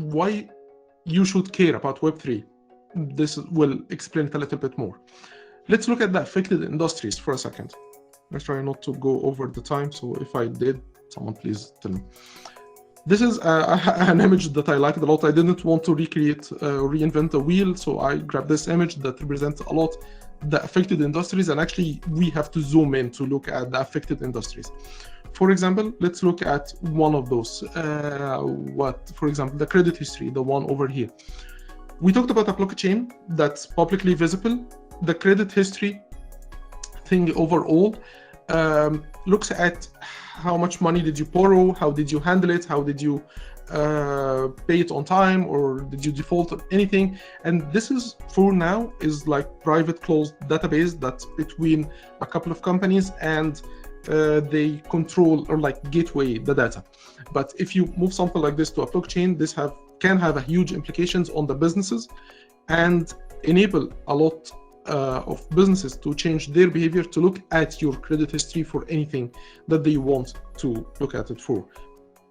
why you should care about Web3. This will explain it a little bit more. Let's look at the affected industries for a second. Let's try not to go over the time, so if I did, someone please tell me. This is an image that I liked a lot. I didn't want to recreate or reinvent the wheel, so I grabbed this image that represents a lot the affected industries, and actually we have to zoom in to look at the affected industries. For example, let's look at one of those. For example, the credit history, the one over here. We talked about a blockchain that's publicly visible. The credit history thing overall looks at how much money did you borrow, how did you handle it, how did you pay it on time, or did you default on anything. And this is, for now, is like private closed database that's between a couple of companies, and they control or like gateway the data. But if you move something like this to a blockchain, this can have a huge implications on the businesses and enable a lot of businesses to change their behavior to look at your credit history for anything that they want to look at it for.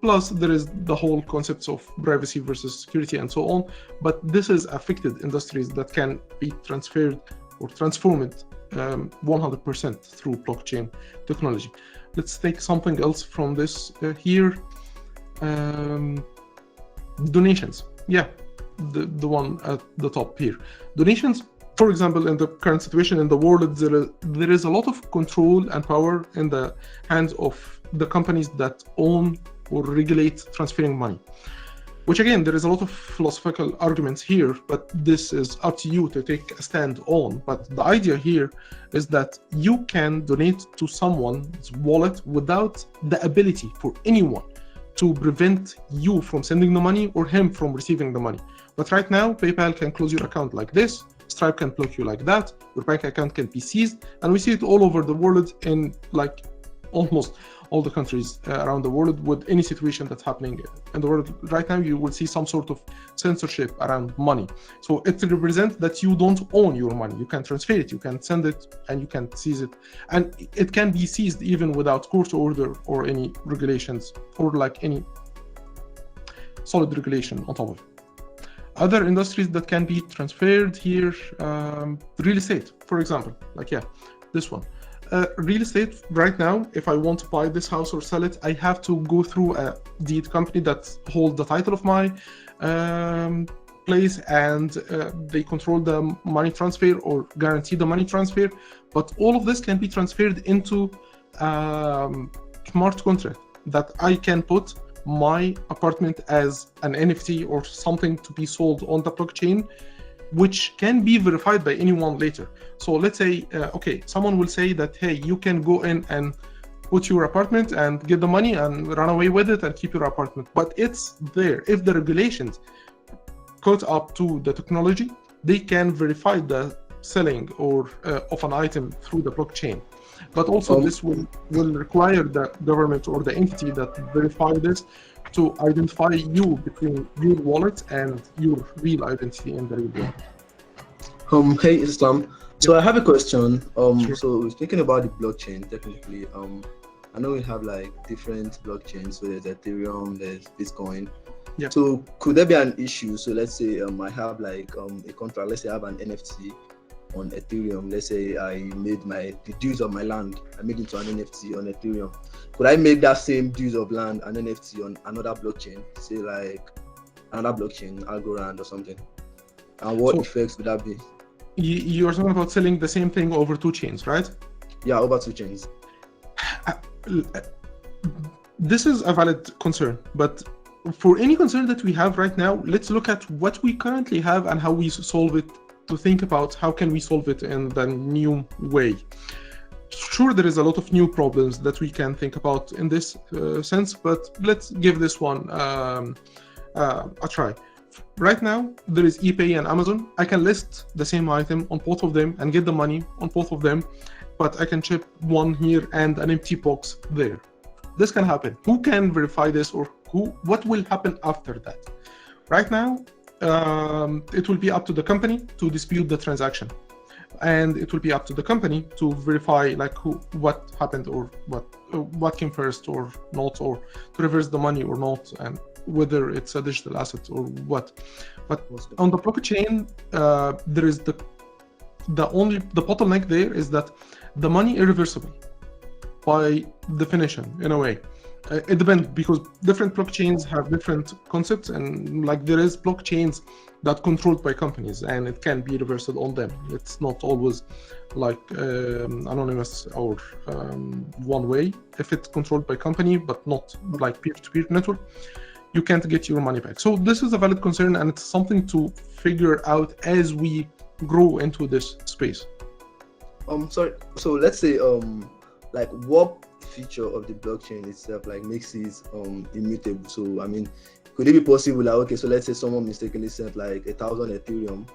Plus, there is the whole concepts of privacy versus security and so on. But this is affected industries that can be transferred or transformed 100% through blockchain technology. Let's take something else from this here. Donations. Yeah, the one at the top here. Donations, for example, in the current situation in the world, there is a lot of control and power in the hands of the companies that own or regulate transferring money. Which again, there is a lot of philosophical arguments here, but this is up to you to take a stand on. But the idea here is that you can donate to someone's wallet without the ability for anyone to prevent you from sending the money or him from receiving the money. But right now, PayPal can close your account like this, Stripe can block you like that, your bank account can be seized, and we see it all over the world in like almost all the countries around the world. With any situation that's happening in the world right now, you will see some sort of censorship around money. So it represents that you don't own your money. You can transfer it, you can send it, and you can seize it. And it can be seized even without court order or any regulations or like any solid regulation on top of it. Other industries that can be transferred here, real estate, for example, like this one. Real estate right now, if I want to buy this house or sell it, I have to go through a deed company that holds the title of my place, and they control the money transfer or guarantee the money transfer. But all of this can be transferred into smart contract that I can put my apartment as an NFT or something to be sold on the blockchain, which can be verified by anyone later. So let's say, okay, someone will say that, hey, you can go in and put your apartment and get the money and run away with it and keep your apartment. But it's there. If the regulations caught up to the technology, they can verify the selling or of an item through the blockchain. But also this will require the government or the entity that verify this to identify you between your wallet and your real identity in the real world. Hey Islam, so I have a question. Sure. So thinking about the blockchain, technically, I know we have like different blockchains. So there's Ethereum, there's Bitcoin. Yeah. So could there be an issue? So let's say I have like a contract. Let's say I have an NFT on Ethereum. Let's say I made the dues of my land, I made it into an NFT on Ethereum. Could I make that same dues of land an NFT on another blockchain, say like another blockchain, Algorand or something? And what effects would that be? You're talking about selling the same thing over two chains, right? Yeah, over two chains. This is a valid concern, but for any concern that we have right now, let's look at what we currently have and how we solve it, to think about how can we solve it in the new way. Sure, there is a lot of new problems that we can think about in this sense, but let's give this one a try. Right now, there is ePay and Amazon. I can list the same item on both of them and get the money on both of them, but I can ship one here and an empty box there. This can happen. Who can verify this, or what will happen after that? Right now, it will be up to the company to dispute the transaction, and it will be up to the company to verify like what happened or what came first or not, or to reverse the money or not, and whether it's a digital asset or what. But on the blockchain, there is the bottleneck there is that the money irreversible by definition in a way. It depends, because different blockchains have different concepts, and like there is blockchains that controlled by companies and it can be reversed on them. It's not always like anonymous or one way. If it's controlled by company but not like peer-to-peer network, you can't get your money back. So this is a valid concern, and it's something to figure out as we grow into this space. Sorry. So let's say like what feature of the blockchain itself like makes it immutable? So I mean, could it be possible like, okay, so let's say someone mistakenly sent like 1,000 Ethereum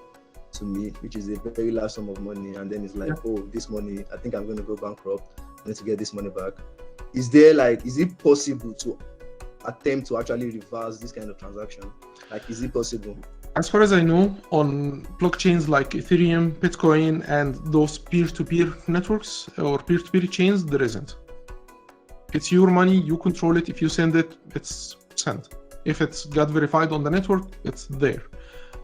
to me, which is a very large sum of money, and then it's like, oh, this money, I think I'm going to go bankrupt, I need to get this money back. Is it possible to attempt to actually reverse this kind of transaction? Like, is it possible? As far as I know, on blockchains like Ethereum, Bitcoin, and those peer-to-peer networks or peer-to-peer chains, there isn't. It's your money, you control it. If you send it, it's sent. If it's got verified on the network, it's there.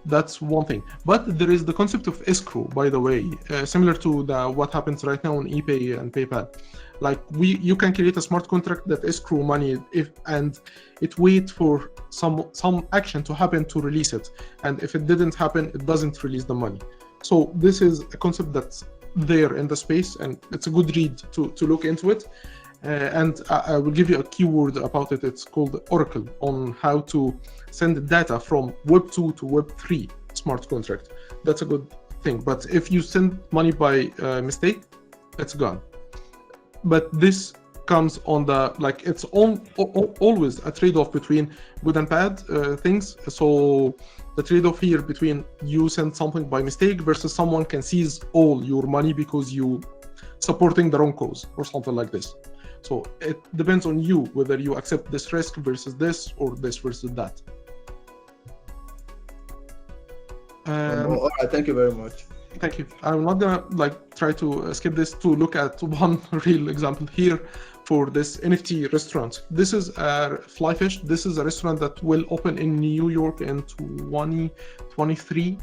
That's one thing. But there is the concept of escrow, by the way, similar to what happens right now on ePay and PayPal. Like you can create a smart contract that escrow money and it wait for some action to happen to release it. And if it didn't happen, it doesn't release the money. So this is a concept that's there in the space, and it's a good read to look into it. And I will give you a keyword about it. It's called Oracle, on how to send data from Web 2 to Web 3 smart contract. That's a good thing. But if you send money by mistake, it's gone. But this comes on the, like, it's always a trade-off between good and bad things. So the trade-off here between you send something by mistake versus someone can seize all your money because you supporting the wrong cause or something like this. So it depends on you whether you accept this risk versus this or this versus that. All right, thank you very much. Thank you. I'm not gonna try to skip this to look at one real example here for this NFT restaurant. This is Flyfish. This is a restaurant that will open in New York in 2023.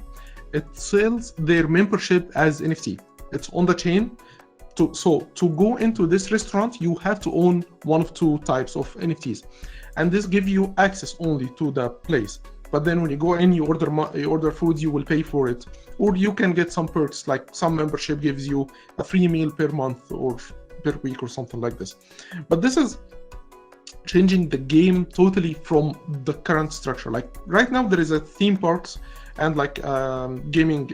It sells their membership as NFT. It's on the chain. So to go into this restaurant, you have to own one of two types of NFTs, and this gives you access only to the place. But then when you go in, you order food, you will pay for it, or you can get some perks, like some membership gives you a free meal per month or per week or something like this. But this is changing the game totally from the current structure. Like right now, there is a theme parks and gaming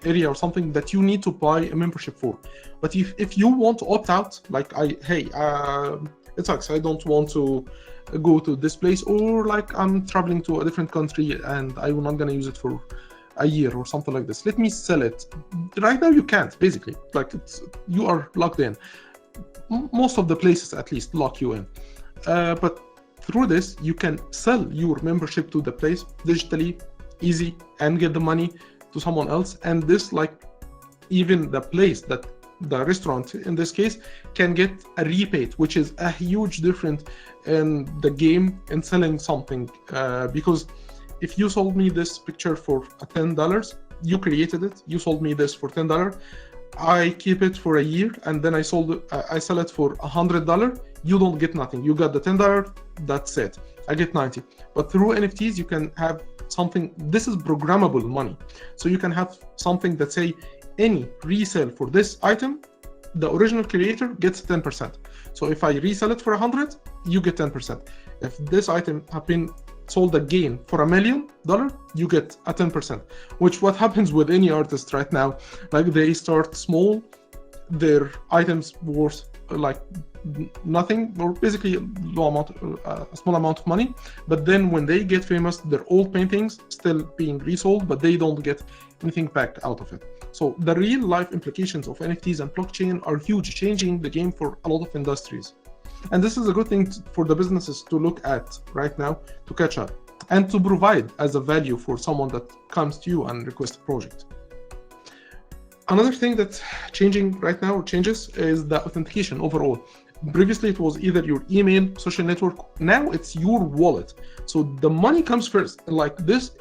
area or something that you need to buy a membership for. But if you want to opt out, it sucks, I don't want to go to this place, or like I'm traveling to a different country and I'm not gonna use it for a year or something like this, let me sell it. Right now you can't, basically, you are locked in. Most of the places at least lock you in, but through this you can sell your membership to the place digitally, easy, and get the money to someone else. And this, even the place, that the restaurant in this case, can get a rebate, which is a huge difference in the game in selling something, because if you sold me this picture for $10, you created it, you sold me this for $10, I keep it for a year, and then I sell it for $100, you don't get nothing. You got the $10, that's it, I get 90. But through NFTs you can have something, this is programmable money, so you can have something that say any resale for this item, the original creator gets 10%. So if I resell it for 100, you get 10%. If this item have been sold again for $1 million, you get a 10%, which what happens with any artist right now. Like they start small, their items worth nothing, or basically a small amount of money, but then when they get famous, their old paintings still being resold, but they don't get anything back out of it. So the real life implications of NFTs and blockchain are huge, changing the game for a lot of industries. And this is a good thing for the businesses to look at right now to catch up and to provide as a value for someone that comes to you and requests a project. Another thing that's changing right now, or changes, is the authentication overall. Previously, it was either your email, social network. Now it's your wallet. So the money comes first. Like this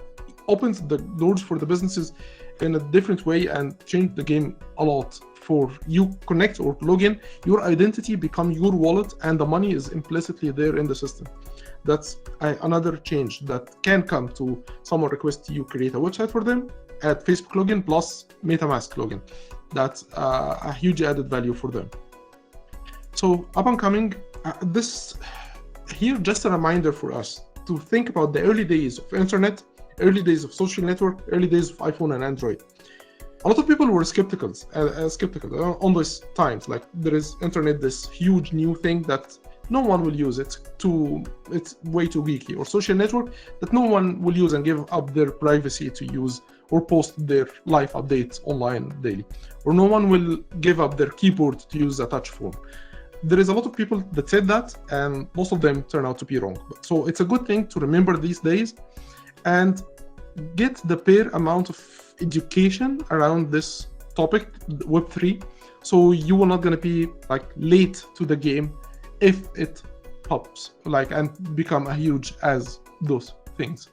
opens the doors for the businesses in a different way and change the game a lot. For you connect or log in, your identity become your wallet and the money is implicitly there in the system. That's another change that can come to someone request you create a website for them, add Facebook login plus MetaMask login. That's a huge added value for them. So up and coming, this here just a reminder for us to think about the early days of internet, early days of social network, early days of iPhone and Android. A lot of people were skeptical on those times. Like there is internet, this huge new thing that no one will use it. It's way too geeky. Or social network that no one will use and give up their privacy to use or post their live updates online daily. Or no one will give up their keyboard to use a touch phone. There is a lot of people that said that, and most of them turn out to be wrong. So it's a good thing to remember these days and get the fair amount of education around this topic, Web3, so you are not going to be like late to the game if it pops and become a huge as those things.